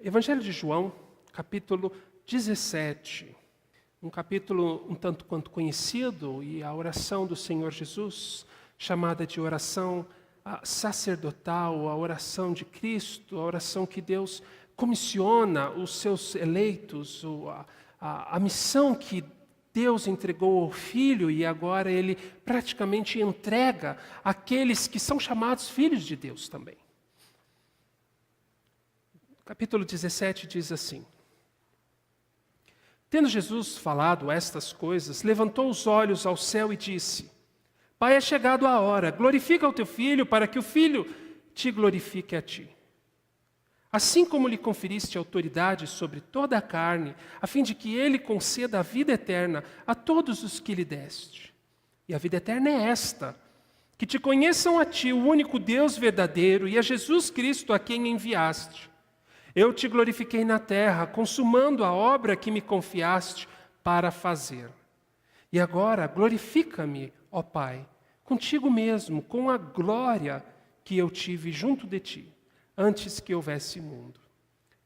Evangelho de João, capítulo 17. Um capítulo um tanto quanto conhecido, e a oração do Senhor Jesus, chamada de oração sacerdotal, a oração de Cristo, a oração que Deus comissiona os seus eleitos, a missão que Deus entregou ao Filho e agora Ele praticamente entrega àqueles que são chamados filhos de Deus também. Capítulo 17 diz assim: Tendo Jesus falado estas coisas, levantou os olhos ao céu e disse: Pai, é chegado a hora, glorifica o teu Filho, para que o Filho te glorifique a ti. Assim como lhe conferiste autoridade sobre toda a carne, a fim de que ele conceda a vida eterna a todos os que lhe deste. E a vida eterna é esta: que te conheçam a ti, o único Deus verdadeiro, e a Jesus Cristo a quem enviaste. Eu te glorifiquei na terra, consumando a obra que me confiaste para fazer. E agora glorifica-me, ó Pai, contigo mesmo, com a glória que eu tive junto de ti, antes que houvesse mundo.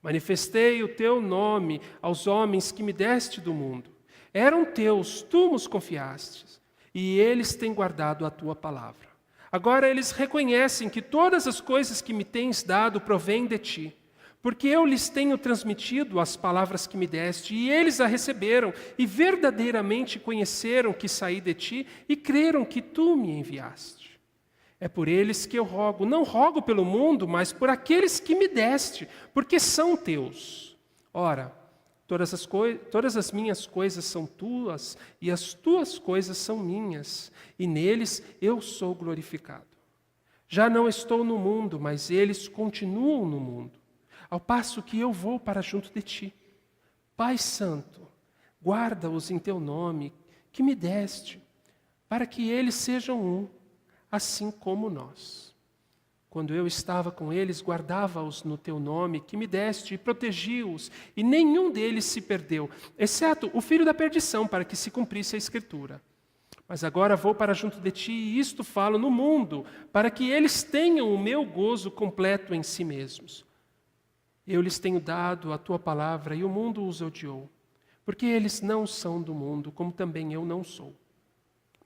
Manifestei o teu nome aos homens que me deste do mundo. Eram teus, tu nos confiastes, e eles têm guardado a tua palavra. Agora eles reconhecem que todas as coisas que me tens dado provêm de ti, porque eu lhes tenho transmitido as palavras que me deste, e eles a receberam, e verdadeiramente conheceram que saí de ti, e creram que tu me enviaste. É por eles que eu rogo, não rogo pelo mundo, mas por aqueles que me deste, porque são teus. Ora, todas as minhas coisas são tuas, e as tuas coisas são minhas, e neles eu sou glorificado. Já não estou no mundo, mas eles continuam no mundo, ao passo que eu vou para junto de ti. Pai Santo, guarda-os em teu nome, que me deste, para que eles sejam um, assim como nós. Quando eu estava com eles, guardava-os no teu nome, que me deste, e protegi-os, e nenhum deles se perdeu, exceto o filho da perdição, para que se cumprisse a Escritura. Mas agora vou para junto de ti, e isto falo no mundo, para que eles tenham o meu gozo completo em si mesmos. Eu lhes tenho dado a tua palavra, e o mundo os odiou, porque eles não são do mundo, como também eu não sou.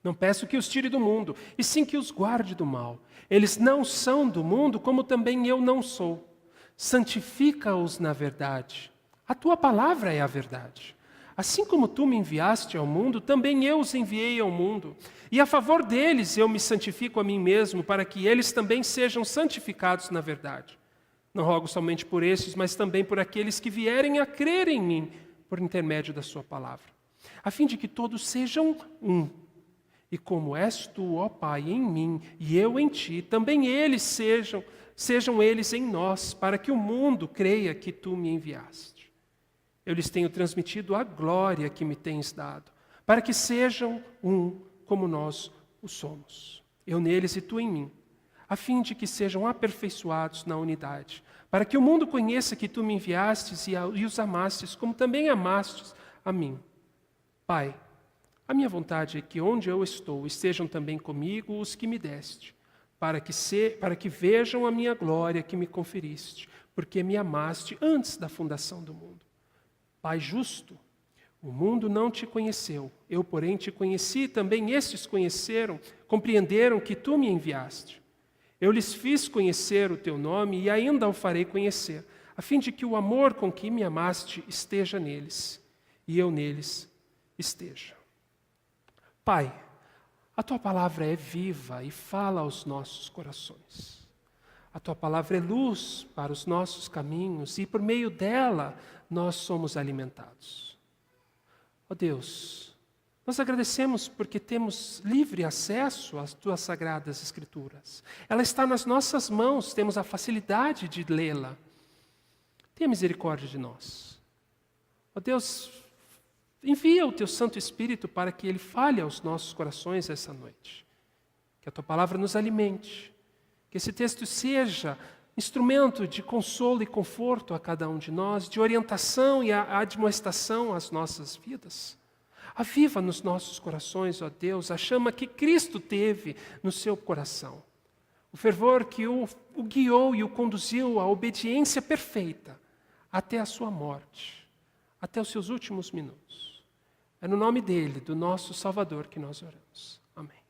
Não peço que os tire do mundo, e sim que os guarde do mal. Eles não são do mundo, como também eu não sou. Santifica-os na verdade. A tua palavra é a verdade. Assim como tu me enviaste ao mundo, também eu os enviei ao mundo. E a favor deles eu me santifico a mim mesmo, para que eles também sejam santificados na verdade. Não rogo somente por estes, mas também por aqueles que vierem a crer em mim, por intermédio da sua palavra, a fim de que todos sejam um. E como és tu, ó Pai, em mim, e eu em ti, também eles sejam eles em nós, para que o mundo creia que tu me enviaste. Eu lhes tenho transmitido a glória que me tens dado, para que sejam um, como nós o somos. Eu neles e tu em mim, a fim de que sejam aperfeiçoados na unidade, para que o mundo conheça que tu me enviastes e os amastes, como também amastes a mim. Pai, a minha vontade é que onde eu estou estejam também comigo os que me deste, para que vejam a minha glória que me conferiste, porque me amaste antes da fundação do mundo. Pai justo, o mundo não te conheceu, eu, porém, te conheci, também estes conheceram, compreenderam que tu me enviaste. Eu lhes fiz conhecer o teu nome e ainda o farei conhecer, a fim de que o amor com que me amaste esteja neles, e eu neles esteja. Pai, a tua palavra é viva e fala aos nossos corações. A tua palavra é luz para os nossos caminhos e por meio dela nós somos alimentados. Ó Deus, nós agradecemos porque temos livre acesso às tuas sagradas escrituras. Ela está nas nossas mãos, temos a facilidade de lê-la. Tenha misericórdia de nós. Ó Deus, envia o teu Santo Espírito para que ele fale aos nossos corações essa noite. Que a tua palavra nos alimente. Que esse texto seja instrumento de consolo e conforto a cada um de nós, de orientação e admoestação às nossas vidas. Aviva nos nossos corações, ó Deus, a chama que Cristo teve no seu coração. O fervor que o guiou e o conduziu à obediência perfeita, até a sua morte, até os seus últimos minutos. É no nome dele, do nosso Salvador, que nós oramos. Amém.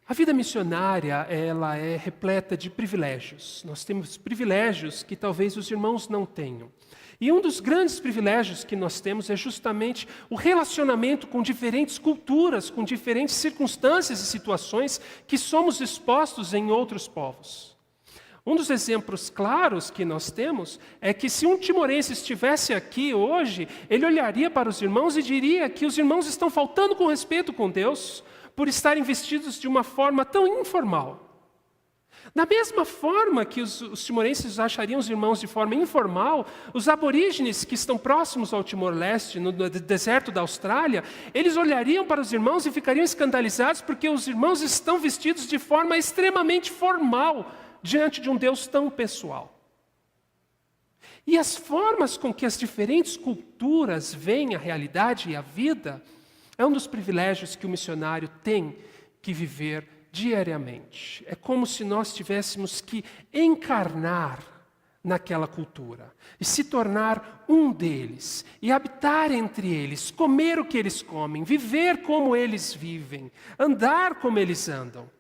A vida missionária, ela é repleta de privilégios. Nós temos privilégios que talvez os irmãos não tenham. E um dos grandes privilégios que nós temos é justamente o relacionamento com diferentes culturas, com diferentes circunstâncias e situações que somos expostos em outros povos. Um dos exemplos claros que nós temos é que se um timorense estivesse aqui hoje, ele olharia para os irmãos e diria que os irmãos estão faltando com respeito com Deus por estarem vestidos de uma forma tão informal. Da mesma forma que os timorenses achariam os irmãos de forma informal, os aborígenes que estão próximos ao Timor-Leste, no deserto da Austrália, eles olhariam para os irmãos e ficariam escandalizados porque os irmãos estão vestidos de forma extremamente formal diante de um Deus tão pessoal. E as formas com que as diferentes culturas veem a realidade e a vida é um dos privilégios que o missionário tem que viver diariamente. É como se nós tivéssemos que encarnar naquela cultura e se tornar um deles e habitar entre eles, comer o que eles comem, viver como eles vivem, andar como eles andam.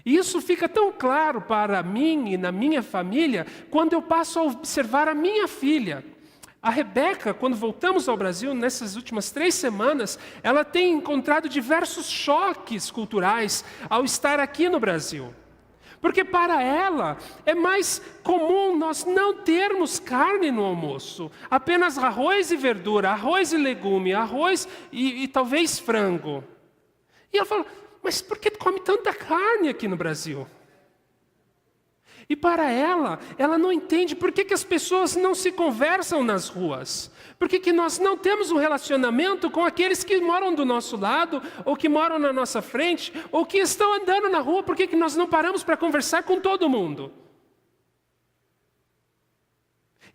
E isso fica tão claro para mim e na minha família quando eu passo a observar a minha filha. A Rebeca, quando voltamos ao Brasil, nessas últimas 3 semanas, ela tem encontrado diversos choques culturais ao estar aqui no Brasil. Porque para ela é mais comum nós não termos carne no almoço, apenas arroz e verdura, arroz e legume, arroz e talvez frango. E ela fala, mas por que tu come tanta carne aqui no Brasil? E para ela não entende por que as pessoas não se conversam nas ruas. Por que nós não temos um relacionamento com aqueles que moram do nosso lado, ou que moram na nossa frente, ou que estão andando na rua, por que nós não paramos para conversar com todo mundo?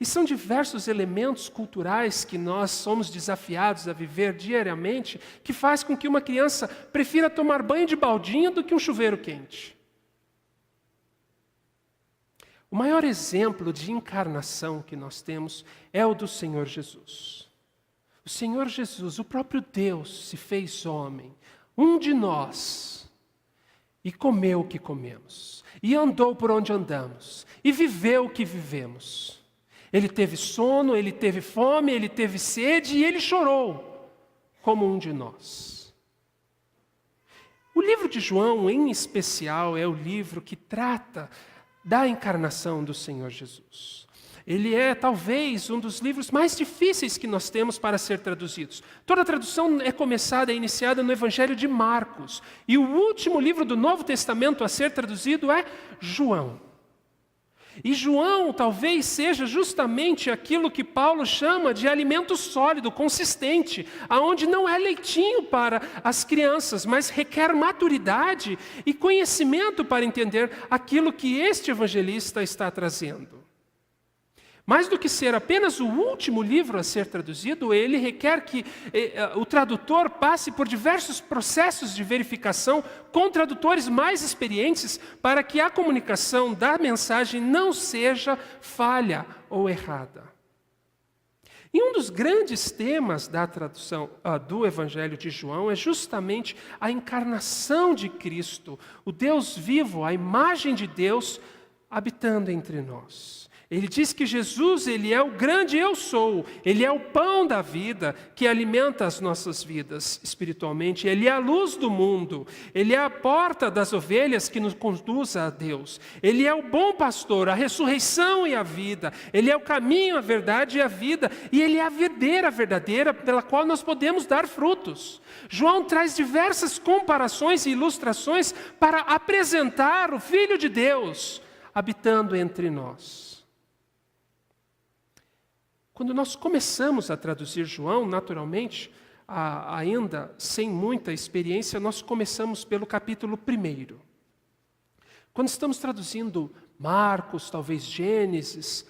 E são diversos elementos culturais que nós somos desafiados a viver diariamente, que faz com que uma criança prefira tomar banho de baldinho do que um chuveiro quente. O maior exemplo de encarnação que nós temos é o do Senhor Jesus. O Senhor Jesus, o próprio Deus, se fez homem, um de nós, e comeu o que comemos, e andou por onde andamos, e viveu o que vivemos. Ele teve sono, ele teve fome, ele teve sede, e ele chorou, como um de nós. O livro de João, em especial, é o livro que trata da encarnação do Senhor Jesus. Ele é talvez um dos livros mais difíceis que nós temos para ser traduzidos. Toda tradução é iniciada no Evangelho de Marcos. E o último livro do Novo Testamento a ser traduzido é João. E João talvez seja justamente aquilo que Paulo chama de alimento sólido, consistente, aonde não é leitinho para as crianças, mas requer maturidade e conhecimento para entender aquilo que este evangelista está trazendo. Mais do que ser apenas o último livro a ser traduzido, ele requer que o tradutor passe por diversos processos de verificação com tradutores mais experientes para que a comunicação da mensagem não seja falha ou errada. E um dos grandes temas da tradução do Evangelho de João é justamente a encarnação de Cristo, o Deus vivo, a imagem de Deus habitando entre nós. Ele diz que Jesus, ele é o grande eu sou, ele é o pão da vida que alimenta as nossas vidas espiritualmente, ele é a luz do mundo, ele é a porta das ovelhas que nos conduz a Deus, ele é o bom pastor, a ressurreição e a vida, ele é o caminho, a verdade e a vida, e ele é a videira verdadeira pela qual nós podemos dar frutos. João traz diversas comparações e ilustrações para apresentar o Filho de Deus habitando entre nós. Quando nós começamos a traduzir João, naturalmente, ainda sem muita experiência, nós começamos pelo capítulo 1. Quando estamos traduzindo Marcos, talvez Gênesis,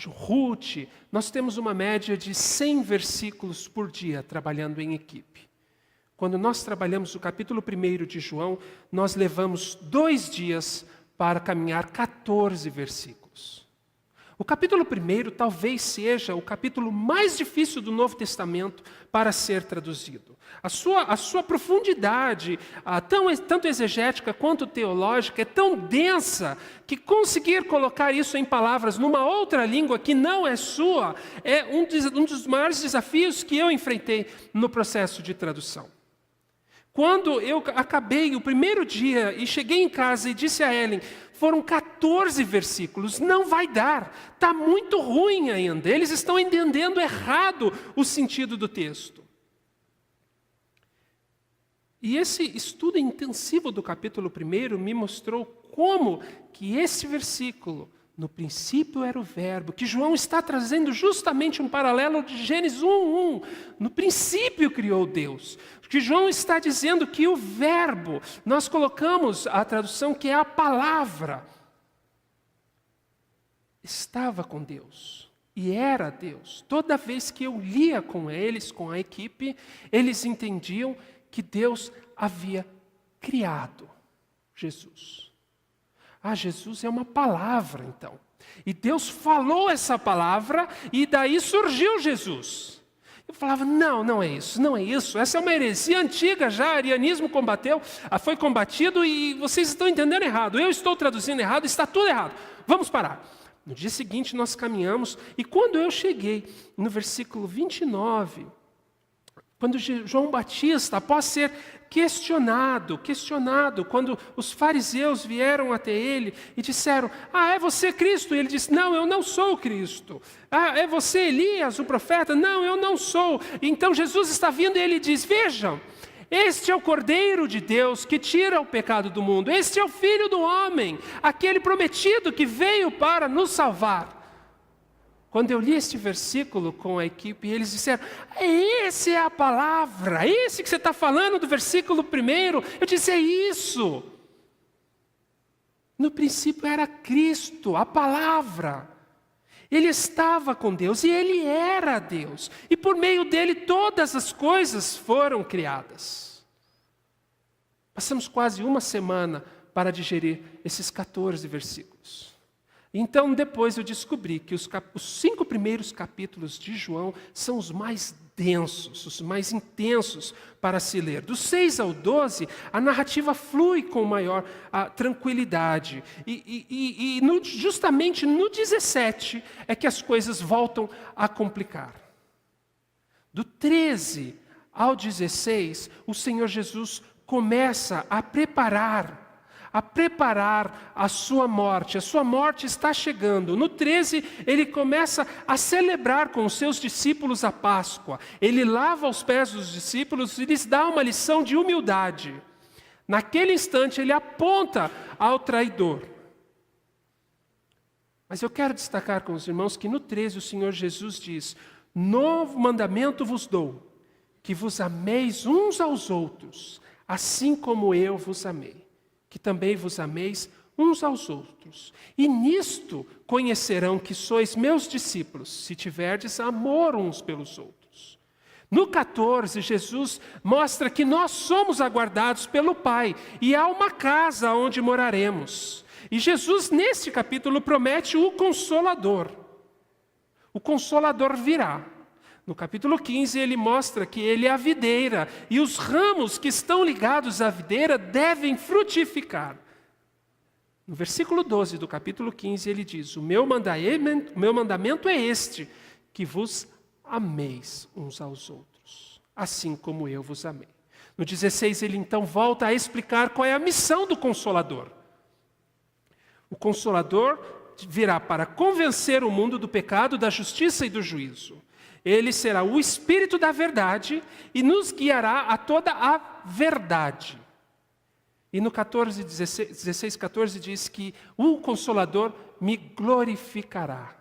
Ruth, nós temos uma média de 100 versículos por dia trabalhando em equipe. Quando nós trabalhamos o capítulo 1 de João, nós levamos 2 dias para caminhar 14 versículos. O capítulo 1 talvez seja o capítulo mais difícil do Novo Testamento para ser traduzido. A sua profundidade, tanto exegética quanto teológica, é tão densa que conseguir colocar isso em palavras numa outra língua que não é sua é um dos maiores desafios que eu enfrentei no processo de tradução. Quando eu acabei o primeiro dia e cheguei em casa e disse a Ellen, foram 14 versículos, não vai dar, está muito ruim ainda, eles estão entendendo errado o sentido do texto. E esse estudo intensivo do capítulo 1 me mostrou como que esse versículo, no princípio era o verbo, que João está trazendo justamente um paralelo de Gênesis 1:1. No princípio criou Deus. Que João está dizendo que o verbo, nós colocamos a tradução que é a palavra, estava com Deus e era Deus. Toda vez que eu lia com eles, com a equipe, eles entendiam que Deus havia criado Jesus. Jesus é uma palavra, então. E Deus falou essa palavra e daí surgiu Jesus. Eu falava, não é isso. Essa é uma heresia antiga já, o arianismo foi combatido e vocês estão entendendo errado. Eu estou traduzindo errado, está tudo errado. Vamos parar. No dia seguinte nós caminhamos e quando eu cheguei no versículo 29, quando João Batista, após ser questionado, quando os fariseus vieram até ele e disseram, é você Cristo? E ele disse, não, eu não sou o Cristo. É você Elias, o profeta? Não, eu não sou. Então Jesus está vindo e ele diz, vejam, este é o Cordeiro de Deus que tira o pecado do mundo. Este é o Filho do homem, aquele prometido que veio para nos salvar. Quando eu li este versículo com a equipe, eles disseram, esse é a palavra, esse que você está falando do versículo 1. Eu disse, é isso. No princípio era Cristo, a palavra. Ele estava com Deus e ele era Deus. E por meio dele todas as coisas foram criadas. Passamos quase uma semana para digerir esses 14 versículos. Então, depois eu descobri que os 5 primeiros capítulos de João são os mais densos, os mais intensos para se ler. Do 6 ao 12, a narrativa flui com maior tranquilidade. Justamente no 17 é que as coisas voltam a complicar. Do 13 ao 16, o Senhor Jesus começa a preparar a sua morte. A sua morte está chegando. No 13, ele começa a celebrar com os seus discípulos a Páscoa. Ele lava os pés dos discípulos e lhes dá uma lição de humildade. Naquele instante, ele aponta ao traidor. Mas eu quero destacar com os irmãos que no 13 o Senhor Jesus diz, novo mandamento vos dou, que vos ameis uns aos outros, assim como eu vos amei. Que também vos ameis uns aos outros. E nisto conhecerão que sois meus discípulos, se tiverdes amor uns pelos outros. No 14, Jesus mostra que nós somos aguardados pelo Pai, e há uma casa onde moraremos. E Jesus, neste capítulo, promete o Consolador. O Consolador virá. No capítulo 15, ele mostra que ele é a videira, e os ramos que estão ligados à videira devem frutificar. No versículo 12 do capítulo 15, ele diz, o meu mandamento é este, que vos ameis uns aos outros, assim como eu vos amei. No 16, ele então volta a explicar qual é a missão do Consolador. O Consolador virá para convencer o mundo do pecado, da justiça e do juízo. Ele será o Espírito da verdade e nos guiará a toda a verdade. E no 16, 14 diz que o Consolador me glorificará.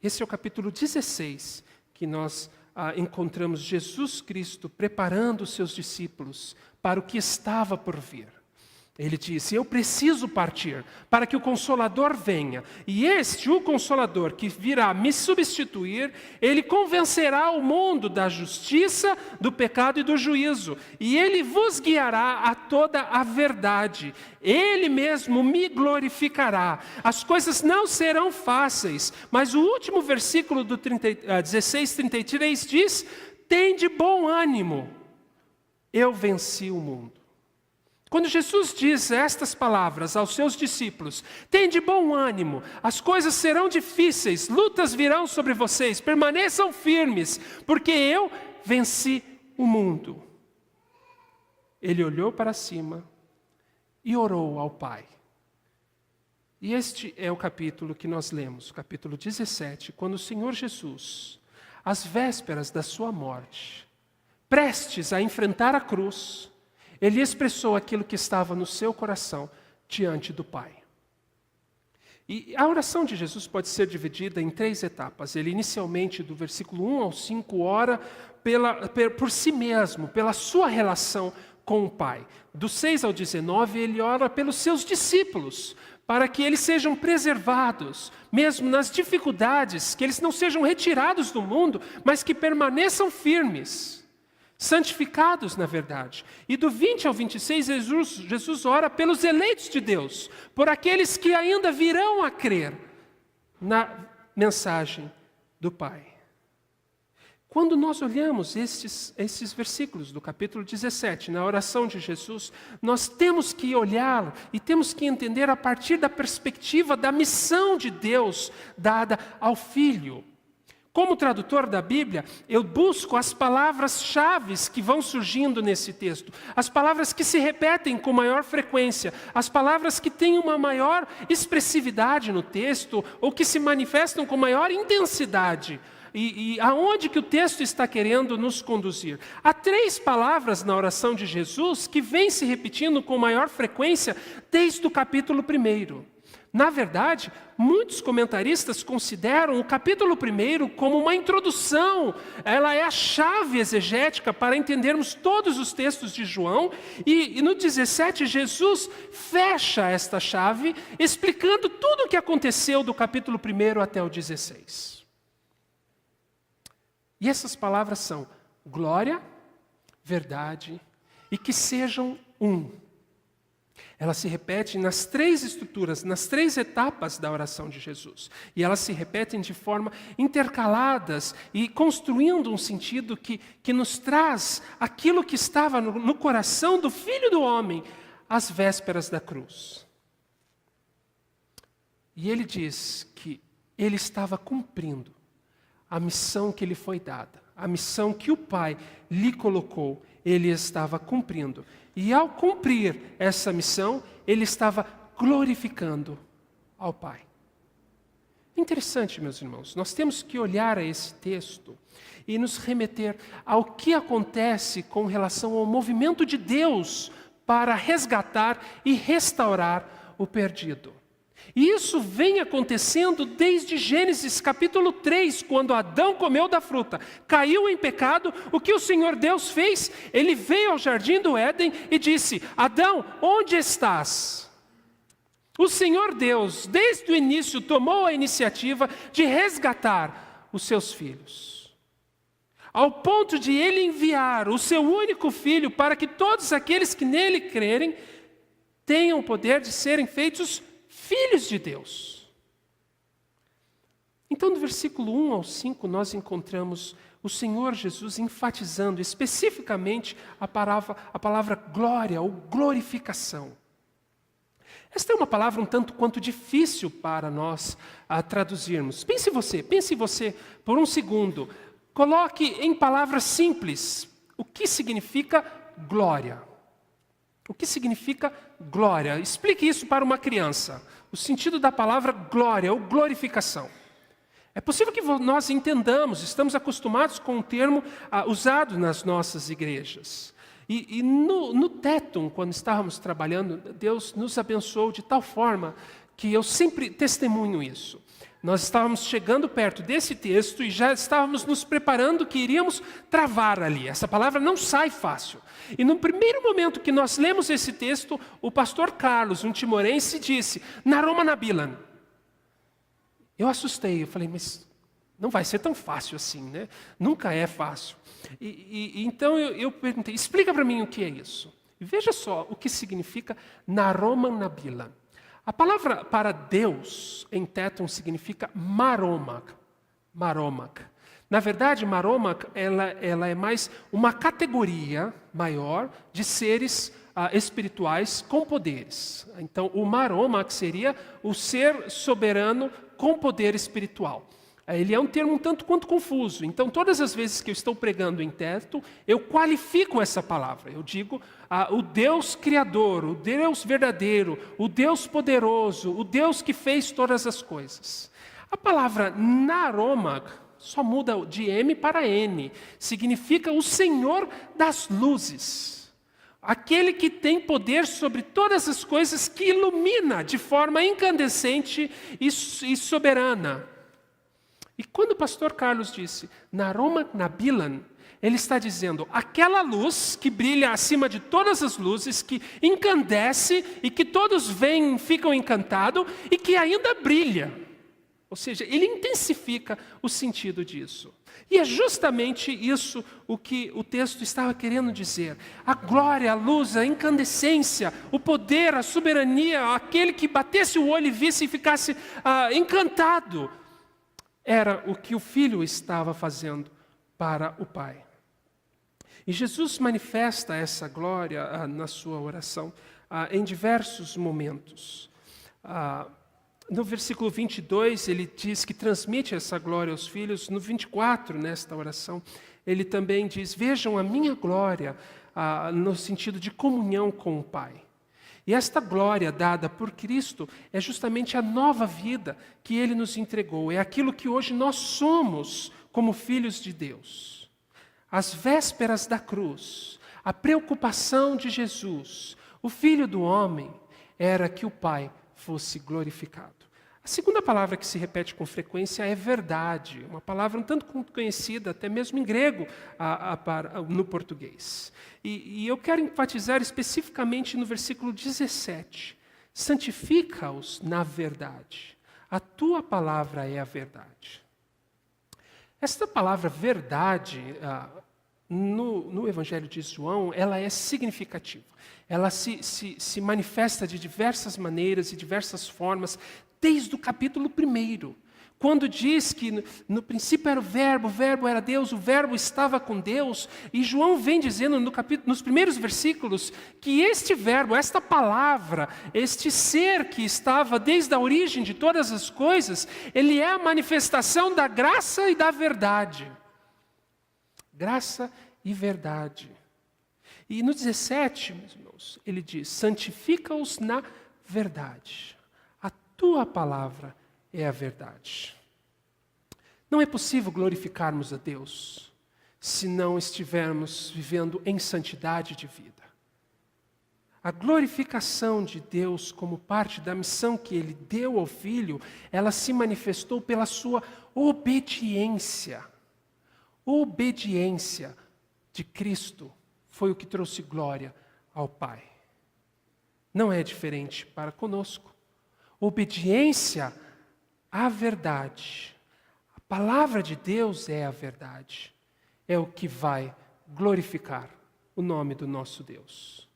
Esse é o capítulo 16, que nós encontramos Jesus Cristo preparando os seus discípulos para o que estava por vir. Ele disse: eu preciso partir para que o Consolador venha. E o Consolador que virá me substituir, ele convencerá o mundo da justiça, do pecado e do juízo. E ele vos guiará a toda a verdade. Ele mesmo me glorificará. As coisas não serão fáceis. Mas o último versículo do 16:33 diz: tende bom ânimo, eu venci o mundo. Quando Jesus diz estas palavras aos seus discípulos: tende bom ânimo, as coisas serão difíceis, lutas virão sobre vocês, permaneçam firmes, porque eu venci o mundo. Ele olhou para cima e orou ao Pai. E este é o capítulo que nós lemos, capítulo 17, quando o Senhor Jesus, às vésperas da sua morte, prestes a enfrentar a cruz, ele expressou aquilo que estava no seu coração diante do Pai. E a oração de Jesus pode ser dividida em 3 etapas. Ele inicialmente, do versículo 1 ao 5, ora por si mesmo, pela sua relação com o Pai. Do 6 ao 19, ele ora pelos seus discípulos, para que eles sejam preservados, mesmo nas dificuldades, que eles não sejam retirados do mundo, mas que permaneçam firmes, santificados na verdade. E do 20 ao 26, Jesus ora pelos eleitos de Deus, por aqueles que ainda virão a crer na mensagem do Pai. Quando nós olhamos esses versículos do capítulo 17, na oração de Jesus, nós temos que olhar e temos que entender a partir da perspectiva da missão de Deus dada ao Filho. Como tradutor da Bíblia, eu busco as palavras-chave que vão surgindo nesse texto, as palavras que se repetem com maior frequência, as palavras que têm uma maior expressividade no texto ou que se manifestam com maior intensidade. E aonde que o texto está querendo nos conduzir? Há 3 palavras na oração de Jesus que vêm se repetindo com maior frequência desde o capítulo 1. Na verdade, muitos comentaristas consideram o capítulo 1 como uma introdução. Ela é a chave exegética para entendermos todos os textos de João. E no 17, Jesus fecha esta chave, explicando tudo o que aconteceu do capítulo 1 até o 16. E essas palavras são glória, verdade e que sejam um. Elas se repetem nas 3 estruturas, nas 3 etapas da oração de Jesus. E elas se repetem de forma intercaladas e construindo um sentido que nos traz aquilo que estava no coração do Filho do Homem às vésperas da cruz. E ele diz que ele estava cumprindo a missão que lhe foi dada, a missão que o Pai lhe colocou, ele estava cumprindo. E ao cumprir essa missão, ele estava glorificando ao Pai. Interessante, meus irmãos, nós temos que olhar a esse texto e nos remeter ao que acontece com relação ao movimento de Deus para resgatar e restaurar o perdido. E isso vem acontecendo desde Gênesis capítulo 3, quando Adão comeu da fruta, caiu em pecado. O que o Senhor Deus fez? Ele veio ao jardim do Éden e disse: Adão, onde estás? O Senhor Deus, desde o início, tomou a iniciativa de resgatar os seus filhos, ao ponto de ele enviar o seu único filho para que todos aqueles que nele crerem tenham o poder de serem feitos filhos de Deus. Então, do versículo 1 ao 5, nós encontramos o Senhor Jesus enfatizando especificamente a palavra glória ou glorificação. Esta é uma palavra um tanto quanto difícil para nós traduzirmos. Pense você por um segundo. Coloque em palavras simples o que significa glória. O que significa glória? Explique isso para uma criança. O sentido da palavra glória ou glorificação. É possível que nós entendamos, estamos acostumados com o termo usado nas nossas igrejas. E no Tétum, quando estávamos trabalhando, Deus nos abençoou de tal forma que eu sempre testemunho isso. Nós estávamos chegando perto desse texto e já estávamos nos preparando que iríamos travar ali. Essa palavra não sai fácil. E no primeiro momento que nós lemos esse texto, o pastor Carlos, um timorense, disse, Naroma Nabilan. Eu assustei, eu falei, mas não vai ser tão fácil assim, né? Nunca é fácil. Então eu perguntei, explica para mim o que é isso. E veja só o que significa Naroma Nabilan. A palavra para Deus em Téton significa Maromak. Maromak. Na verdade, Maromak ela é mais uma categoria maior de seres espirituais com poderes. Então, o Maromak seria o ser soberano com poder espiritual. Ele é um termo um tanto quanto confuso. Então, todas as vezes que eu estou pregando em Téton, eu qualifico essa palavra. Eu digo o Deus Criador, o Deus verdadeiro, o Deus poderoso, o Deus que fez todas as coisas. A palavra Naromag só muda de M para N. Significa o Senhor das luzes. Aquele que tem poder sobre todas as coisas, que ilumina de forma incandescente e soberana. E quando o pastor Carlos disse, Naroma Nabilan, ele está dizendo, aquela luz que brilha acima de todas as luzes, que encandece e que todos veem, ficam encantados e que ainda brilha. Ou seja, ele intensifica o sentido disso. E é justamente isso o que o texto estava querendo dizer. A glória, a luz, a incandescência, o poder, a soberania, aquele que batesse o olho e visse e ficasse encantado. Era o que o Filho estava fazendo para o Pai. E Jesus manifesta essa glória na sua oração em diversos momentos. No versículo 22, ele diz que transmite essa glória aos filhos. No 24, nesta oração, ele também diz, vejam a minha glória, no sentido de comunhão com o Pai. E esta glória dada por Cristo é justamente a nova vida que Ele nos entregou. É aquilo que hoje nós somos como filhos de Deus. As vésperas da cruz, a preocupação de Jesus, o Filho do homem, era que o Pai fosse glorificado. A segunda palavra que se repete com frequência é verdade, uma palavra um tanto conhecida, até mesmo em grego, no português. E eu quero enfatizar especificamente no versículo 17. Santifica-os na verdade. A tua palavra é a verdade. Esta palavra verdade, no Evangelho de João, ela é significativa. Ela se manifesta de diversas maneiras e diversas formas, desde o capítulo 1, quando diz que no princípio era o verbo era Deus, o verbo estava com Deus, e João vem dizendo nos primeiros versículos que este verbo, esta palavra, este ser que estava desde a origem de todas as coisas, ele é a manifestação da graça e da verdade. Graça e verdade. E no 17, meus irmãos, ele diz, santifica-os na verdade. Tua palavra é a verdade. Não é possível glorificarmos a Deus se não estivermos vivendo em santidade de vida. A glorificação de Deus como parte da missão que Ele deu ao Filho, ela se manifestou pela sua obediência. Obediência de Cristo foi o que trouxe glória ao Pai. Não é diferente para conosco. Obediência à verdade. A palavra de Deus é a verdade. É o que vai glorificar o nome do nosso Deus.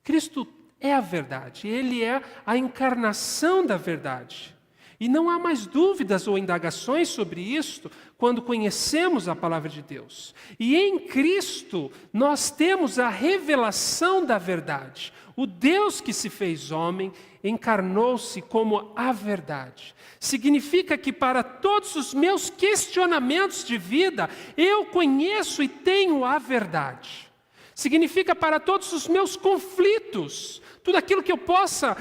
Cristo é a verdade. Ele é a encarnação da verdade. E não há mais dúvidas ou indagações sobre isto quando conhecemos a palavra de Deus. E em Cristo nós temos a revelação da verdade. O Deus que se fez homem encarnou-se como a verdade. Significa que para todos os meus questionamentos de vida, eu conheço e tenho a verdade. Significa para todos os meus conflitos, tudo aquilo que eu possa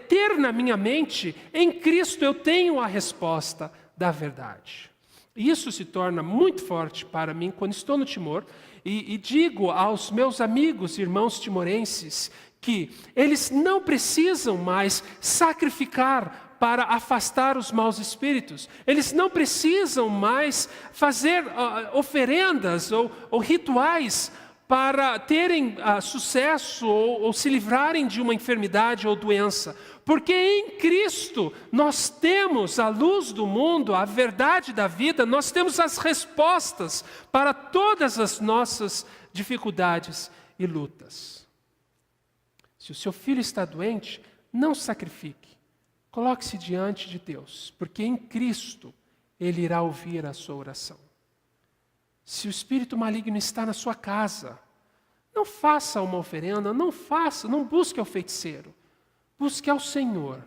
ter na minha mente, em Cristo eu tenho a resposta da verdade. Isso se torna muito forte para mim quando estou no Timor e digo aos meus amigos e irmãos timorenses que eles não precisam mais sacrificar para afastar os maus espíritos. Eles não precisam mais fazer oferendas ou rituais para terem sucesso ou se livrarem de uma enfermidade ou doença. Porque em Cristo nós temos a luz do mundo, a verdade da vida, nós temos as respostas para todas as nossas dificuldades e lutas. Se o seu filho está doente, não sacrifique. Coloque-se diante de Deus, porque em Cristo Ele irá ouvir a sua oração. Se o espírito maligno está na sua casa, não faça uma oferenda, não busque ao feiticeiro. Busque ao Senhor,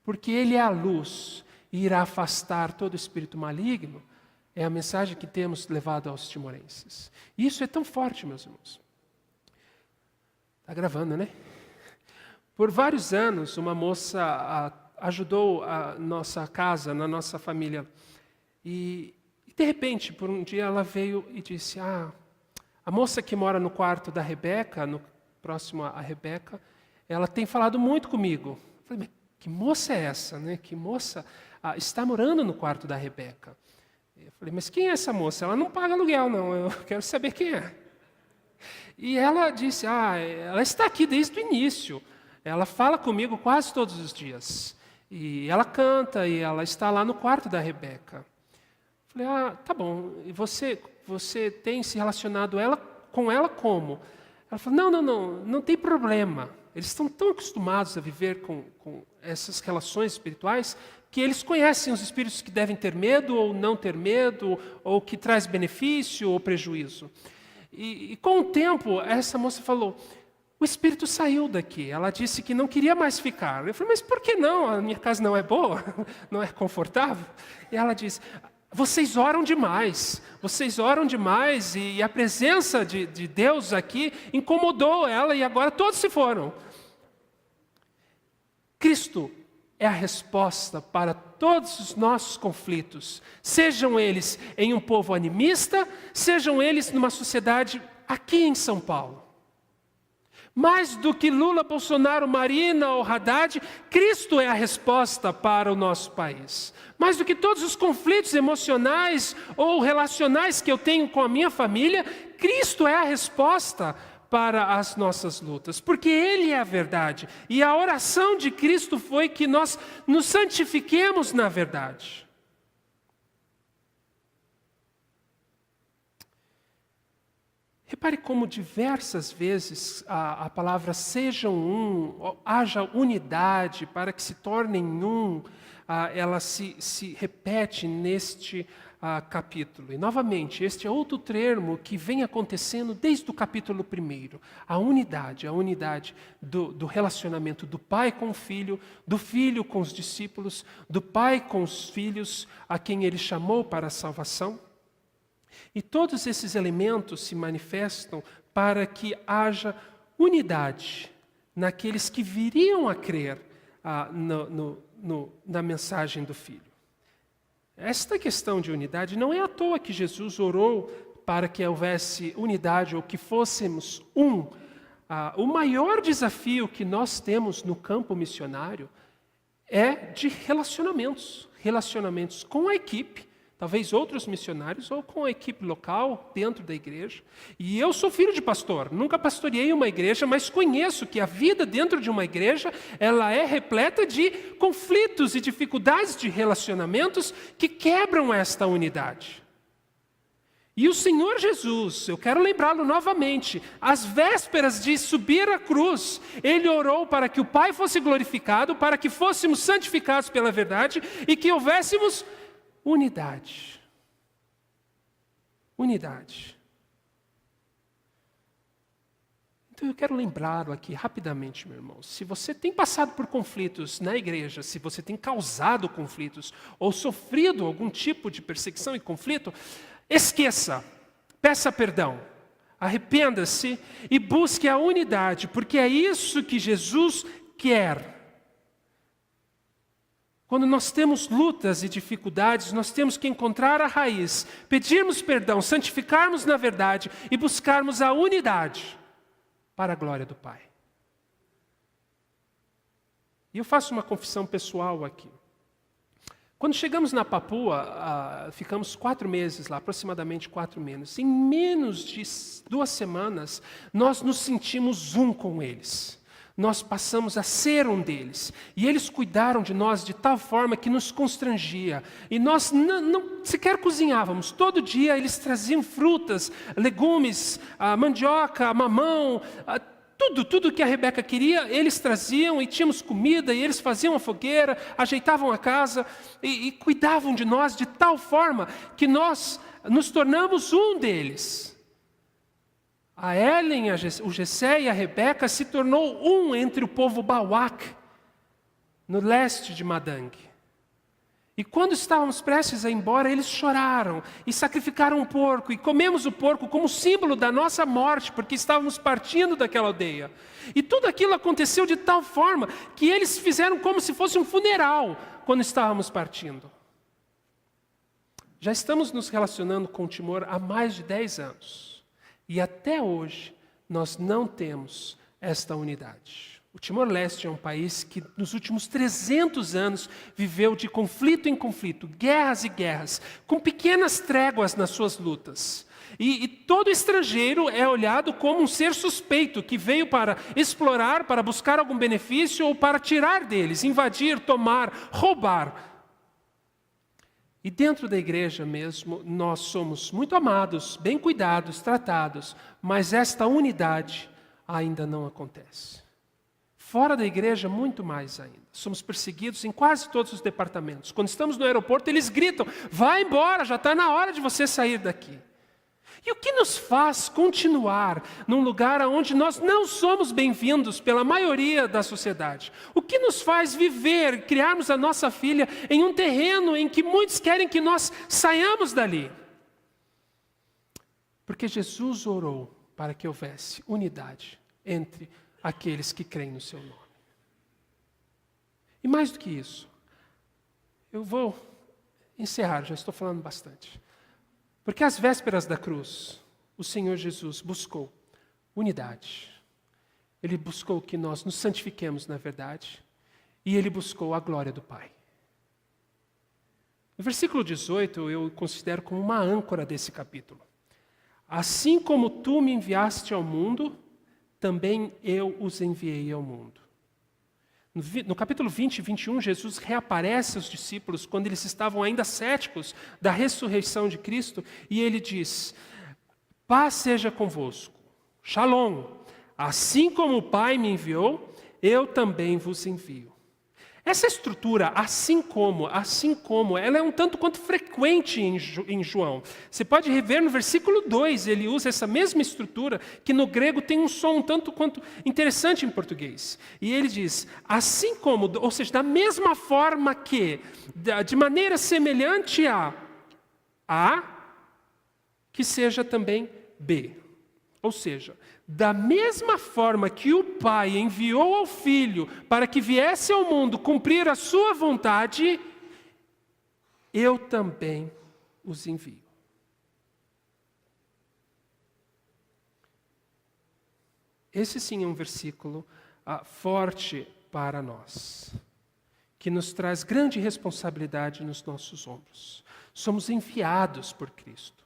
porque Ele é a luz e irá afastar todo espírito maligno. É a mensagem que temos levado aos timorenses. E isso é tão forte, meus irmãos. Está gravando, né? Por vários anos, uma moça ajudou a nossa casa, na nossa família. E de repente, por um dia, ela veio e disse, a moça que mora no quarto da Rebeca, próximo à Rebeca, ela tem falado muito comigo. Eu falei, mas que moça é essa, né? Que moça está morando no quarto da Rebeca? Eu falei, mas quem é essa moça? Ela não paga aluguel, não. Eu quero saber quem é. E ela disse, ela está aqui desde o início. Ela fala comigo quase todos os dias. E ela canta, e ela está lá no quarto da Rebeca. Eu falei, tá bom. E você tem se relacionado com ela como? Ela falou, não tem problema. Eles estão tão acostumados a viver com essas relações espirituais que eles conhecem os espíritos que devem ter medo ou não ter medo, ou que traz benefício ou prejuízo. E com o tempo, essa moça falou, o espírito saiu daqui. Ela disse que não queria mais ficar. Eu falei, mas por que não? A minha casa não é boa? Não é confortável? E ela disse, vocês oram demais e a presença de Deus aqui incomodou ela e agora todos se foram. Cristo é a resposta para todos os nossos conflitos, sejam eles em um povo animista, sejam eles numa sociedade aqui em São Paulo. Mais do que Lula, Bolsonaro, Marina ou Haddad, Cristo é a resposta para o nosso país. Mais do que todos os conflitos emocionais ou relacionais que eu tenho com a minha família, Cristo é a resposta para as nossas lutas, porque Ele é a verdade. E a oração de Cristo foi que nós nos santifiquemos na verdade. Repare como diversas vezes a palavra sejam um, haja unidade para que se tornem um, ela se repete neste capítulo. E novamente, este é outro termo que vem acontecendo desde o capítulo 1. A unidade do relacionamento do pai com o filho, do filho com os discípulos, do pai com os filhos a quem ele chamou para a salvação. E todos esses elementos se manifestam para que haja unidade naqueles que viriam a crer na mensagem do Filho. Esta questão de unidade não é à toa que Jesus orou para que houvesse unidade ou que fôssemos um. O maior desafio que nós temos no campo missionário é de relacionamentos com a equipe, talvez outros missionários ou com a equipe local dentro da igreja. E eu sou filho de pastor, nunca pastoreei uma igreja, mas conheço que a vida dentro de uma igreja, ela é repleta de conflitos e dificuldades de relacionamentos que quebram esta unidade. E o Senhor Jesus, eu quero lembrá-lo novamente, às vésperas de subir à cruz, Ele orou para que o Pai fosse glorificado, para que fôssemos santificados pela verdade e que houvéssemos unidade. Então eu quero lembrá-lo aqui rapidamente, meu irmão. Se você tem passado por conflitos na igreja, se você tem causado conflitos ou sofrido algum tipo de perseguição e conflito, esqueça, peça perdão, arrependa-se e busque a unidade, porque é isso que Jesus quer. Quando nós temos lutas e dificuldades, nós temos que encontrar a raiz, pedirmos perdão, santificarmos na verdade e buscarmos a unidade para a glória do Pai. E eu faço uma confissão pessoal aqui. Quando chegamos na Papua, ficamos 4 meses lá, aproximadamente 4 meses. Em menos de 2 semanas, nós nos sentimos um com eles. Nós passamos a ser um deles. E eles cuidaram de nós de tal forma que nos constrangia. E nós não sequer cozinhávamos. Todo dia eles traziam frutas, legumes, mandioca, mamão, tudo que a Rebeca queria, eles traziam, e tínhamos comida, e eles faziam a fogueira, ajeitavam a casa, e cuidavam de nós de tal forma que nós nos tornamos um deles. A Ellen, o Jessé e a Rebeca se tornou um entre o povo Bawak, no leste de Madang. E quando estávamos prestes a ir embora, eles choraram e sacrificaram um porco. E comemos o porco como símbolo da nossa morte, porque estávamos partindo daquela aldeia. E tudo aquilo aconteceu de tal forma que eles fizeram como se fosse um funeral quando estávamos partindo. Já estamos nos relacionando com o Timor há mais de 10 anos. E até hoje nós não temos esta unidade. O Timor-Leste é um país que nos últimos 300 anos viveu de conflito em conflito, guerras e guerras, com pequenas tréguas nas suas lutas. E todo estrangeiro é olhado como um ser suspeito, que veio para explorar, para buscar algum benefício ou para tirar deles, invadir, tomar, roubar. E dentro da igreja mesmo, nós somos muito amados, bem cuidados, tratados, mas esta unidade ainda não acontece. Fora da igreja, muito mais ainda. Somos perseguidos em quase todos os departamentos. Quando estamos no aeroporto, eles gritam: vai embora, já está na hora de você sair daqui. E o que nos faz continuar num lugar onde nós não somos bem-vindos pela maioria da sociedade? O que nos faz viver, criarmos a nossa filha em um terreno em que muitos querem que nós saiamos dali? Porque Jesus orou para que houvesse unidade entre aqueles que creem no seu nome. E mais do que isso, eu vou encerrar, já estou falando bastante. Porque às vésperas da cruz, o Senhor Jesus buscou unidade. Ele buscou que nós nos santifiquemos na verdade, e Ele buscou a glória do Pai. No versículo 18, eu considero como uma âncora desse capítulo. Assim como tu me enviaste ao mundo, também eu os enviei ao mundo. No capítulo 20 e 21, Jesus reaparece aos discípulos quando eles estavam ainda céticos da ressurreição de Cristo, e ele diz: paz seja convosco, shalom, assim como o Pai me enviou, eu também vos envio. Essa estrutura, assim como, ela é um tanto quanto frequente em João. Você pode rever no versículo 2, ele usa essa mesma estrutura, que no grego tem um som um tanto quanto interessante em português. E ele diz, assim como, ou seja, da mesma forma que, de maneira semelhante a A, que seja também B. Ou seja, da mesma forma que o Pai enviou ao Filho para que viesse ao mundo cumprir a sua vontade, eu também os envio. Esse sim é um versículo forte para nós, que nos traz grande responsabilidade nos nossos ombros. Somos enviados por Cristo.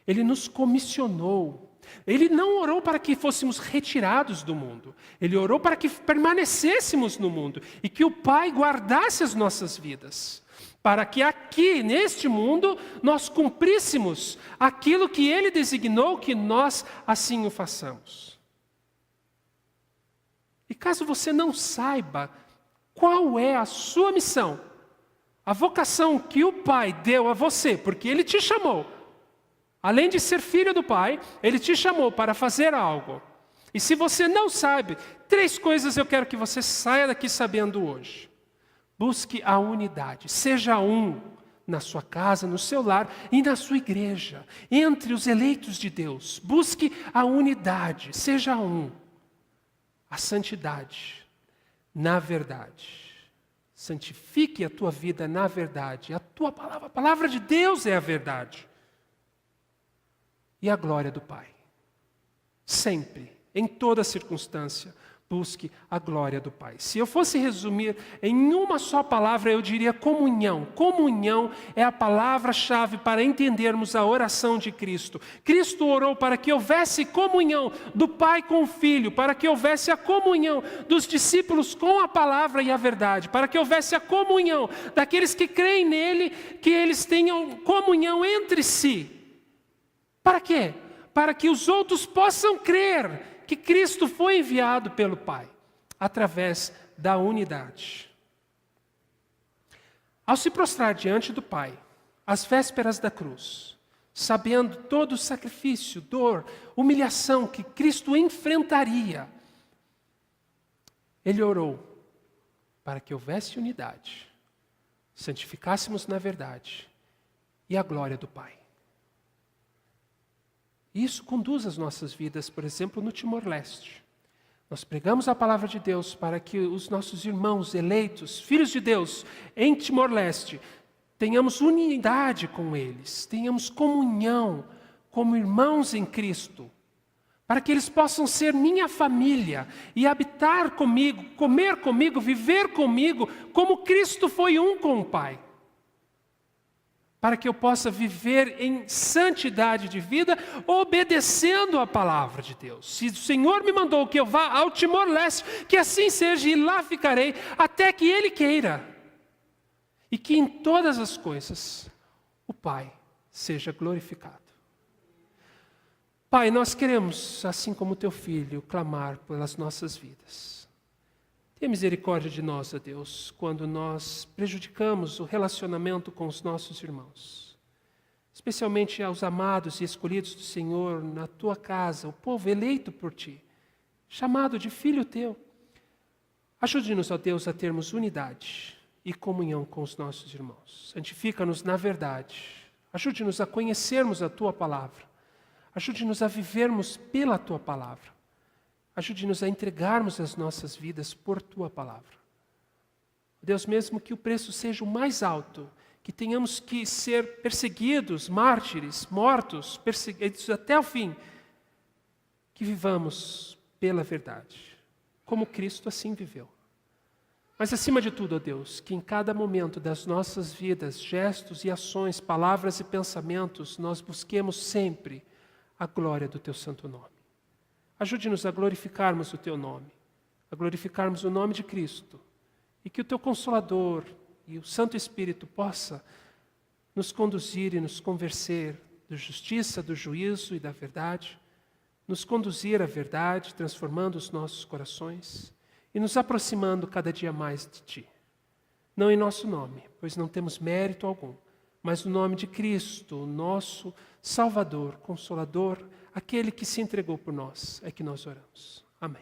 Ele nos comissionou. Ele não orou para que fôssemos retirados do mundo. Ele orou para que permanecêssemos no mundo e que o Pai guardasse as nossas vidas, para que aqui, neste mundo, nós cumpríssemos aquilo que Ele designou que nós assim o façamos. E caso você não saiba qual é a sua missão, a vocação que o Pai deu a você, porque Ele te chamou, além de ser filho do Pai, Ele te chamou para fazer algo. E se você não sabe, 3 coisas eu quero que você saia daqui sabendo hoje. Busque a unidade. Seja um na sua casa, no seu lar e na sua igreja. Entre os eleitos de Deus. Busque a unidade. Seja um. A santidade na verdade. Santifique a tua vida na verdade. A tua palavra, a palavra de Deus é a verdade. E a glória do Pai. Sempre, em toda circunstância, Busque a glória do Pai. Se eu fosse resumir em uma só palavra, eu diria comunhão. Comunhão é a palavra-chave para entendermos a oração de Cristo. Cristo orou para que houvesse comunhão do Pai com o Filho, para que houvesse a comunhão dos discípulos com a palavra e a verdade, para que houvesse a comunhão daqueles que creem nele, que eles tenham comunhão entre si. Para quê? Para que os outros possam crer que Cristo foi enviado pelo Pai, através da unidade. Ao se prostrar diante do Pai, às vésperas da cruz, sabendo todo o sacrifício, dor, humilhação que Cristo enfrentaria, Ele orou para que houvesse unidade, santificássemos na verdade e a glória do Pai. Isso conduz as nossas vidas, por exemplo, no Timor-Leste. Nós pregamos a palavra de Deus para que os nossos irmãos eleitos, filhos de Deus, em Timor-Leste, tenhamos unidade com eles, tenhamos comunhão como irmãos em Cristo, para que eles possam ser minha família e habitar comigo, comer comigo, viver comigo, como Cristo foi um com o Pai. Para que eu possa viver em santidade de vida, obedecendo a palavra de Deus. Se o Senhor me mandou que eu vá ao Timor-Leste, que assim seja, e lá ficarei, até que Ele queira. E que em todas as coisas, o Pai seja glorificado. Pai, nós queremos, assim como Teu Filho, clamar pelas nossas vidas. Tenha misericórdia de nós, ó Deus, quando nós prejudicamos o relacionamento com os nossos irmãos. Especialmente aos amados e escolhidos do Senhor na Tua casa, o povo eleito por Ti, chamado de filho Teu. Ajude-nos, ó Deus, a termos unidade e comunhão com os nossos irmãos. Santifica-nos na verdade. Ajude-nos a conhecermos a Tua palavra. Ajude-nos a vivermos pela Tua palavra. Ajude-nos a entregarmos as nossas vidas por Tua palavra. Deus, mesmo que o preço seja o mais alto, que tenhamos que ser perseguidos, mártires, mortos, perseguidos até o fim, que vivamos pela verdade, como Cristo assim viveu. Mas acima de tudo, ó Deus, que em cada momento das nossas vidas, gestos e ações, palavras e pensamentos, nós busquemos sempre a glória do Teu santo nome. Ajude-nos a glorificarmos o Teu nome, a glorificarmos o nome de Cristo, e que o Teu Consolador e o Santo Espírito possa nos conduzir e nos convencer da justiça, do juízo e da verdade, nos conduzir à verdade, transformando os nossos corações e nos aproximando cada dia mais de Ti. Não em nosso nome, pois não temos mérito algum, mas no nome de Cristo, o nosso Salvador, Consolador, aquele que se entregou por nós, é que nós oramos. Amém.